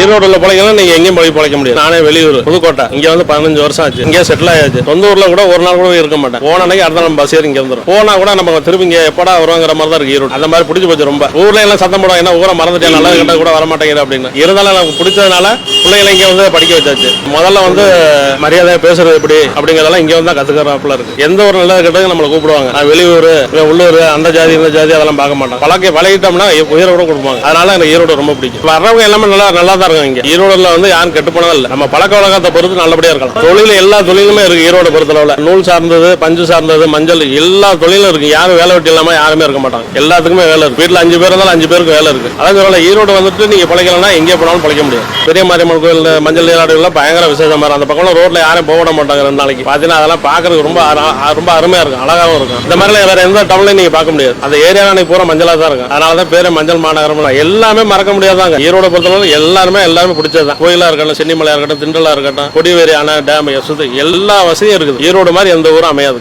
ஈரோடுல பிழைக்கலாம் நீங்க எங்கேயும் போய் பிழைக்க முடியாது. நானே வெளியூர் புதுக்கோட்டை, இங்க வந்து 15 வருஷம் ஆச்சு. இங்கே செட்டில் ஆயாச்சு. சொந்த ஊர்ல கூட ஒரு நாள் கூட இருக்க மாட்டேன். போன அன்னைக்கு அடுத்த நாள் பஸ் ஏறி இங்க வந்துடும். போனா கூட நம்ம திரும்பி இங்க எப்படா வருவாங்கிற மாதிரி தான் இருக்கு ஈரோடு. அந்த மாதிரி பிடிச்சி போச்சு ரொம்ப. ஊர்ல எல்லாம் சத்தம் போடுவாங்க, என்ன ஊரை மறந்துட்டேன், நல்லது கட்ட கூட வர மாட்டேங்குது அப்படின்னு. இருந்தாலும் எனக்கு பிடிச்சதுனால பிள்ளைகளை இங்க வந்து படிக்க வச்சாச்சு. முதல்ல வந்து மரியாதையா பேசுறது எப்படி அப்படிங்கறதெல்லாம் இங்க வந்து கத்துக்கிறாப்புல இருக்கு. எந்த ஒரு நல்லது கெட்டது நம்மளை கூப்பிடுவாங்க. நான் வெளியூர் உள்ளூர் அந்த ஜாதி இந்த ஜாதி அதெல்லாம் பார்க்க மாட்டேன். பழகிட்டோம்னா உயிரை கூட கொடுப்பாங்க. அதனால எனக்கு ஈரோடு ரொம்ப பிடிக்கும். வர்றவங்க எல்லாமே நல்லா தான் இருக்காங்க. இங்க ஈரோடுல வந்து யாரும் கெட்டு போனதா இல்ல. நம்ம பழக்க வழக்கத்தை பொறுத்து நல்லபடியா இருக்கலாம். தொழில் எல்லா தொழிலுமே இருக்கு ஈரோடு பொறுத்தளவுல. நூல் சார்ந்தது, பஞ்சு சார்ந்தது, மஞ்சள் எல்லா தொழிலும் இருக்கு. யாரும் வேலை வெட்டி இல்லாம யாருமே இருக்க மாட்டாங்க. எல்லாத்துக்குமே வேலை இருக்கு. வீட்டுல 5 பேர் இருந்தாலும் 5 பேருக்கு வேலை இருக்கு. அதாவது ஈரோடு வந்துட்டு நீங்க பிழைக்கலன்னா எங்கே போனாலும் பிழைக்க முடியும். பெரிய மாரியம்மன் கோயில் மஞ்சள் நீராடுகள் பயங்கர விசேஷமா இருக்கும். அந்த பக்கம் ரோட்ல யாரும் போக மாட்டாங்க. 2 நாளைக்கு பாத்தீங்கன்னா அதெல்லாம் பாக்குறதுக்கு ரொம்ப அருமையா இருக்கும், அழகாவும் இருக்கும். இந்த மாதிரி வேற எந்த டவுன்லயும் நீங்க பார்க்க முடியாது. அந்த ஏரியா பூரா மஞ்சளா தான் இருக்கும். அதனாலதான் பேரு மஞ்சள் மாநகரம். எல்லாமே மறக்க முடியாதாங்க. ஈரோடு பொறுத்தவரை எல்லாருமே பிடிச்சதுதான். கோயிலா இருக்கட்டும், சென்னிமலையா இருக்கட்டும், திண்டலா இருக்கட்டும், கொடிவேரி அணை, டேம், எல்லா வசதியும் இருக்குது. ஈரோடு மாதிரி எந்த ஊரும் அமையாது.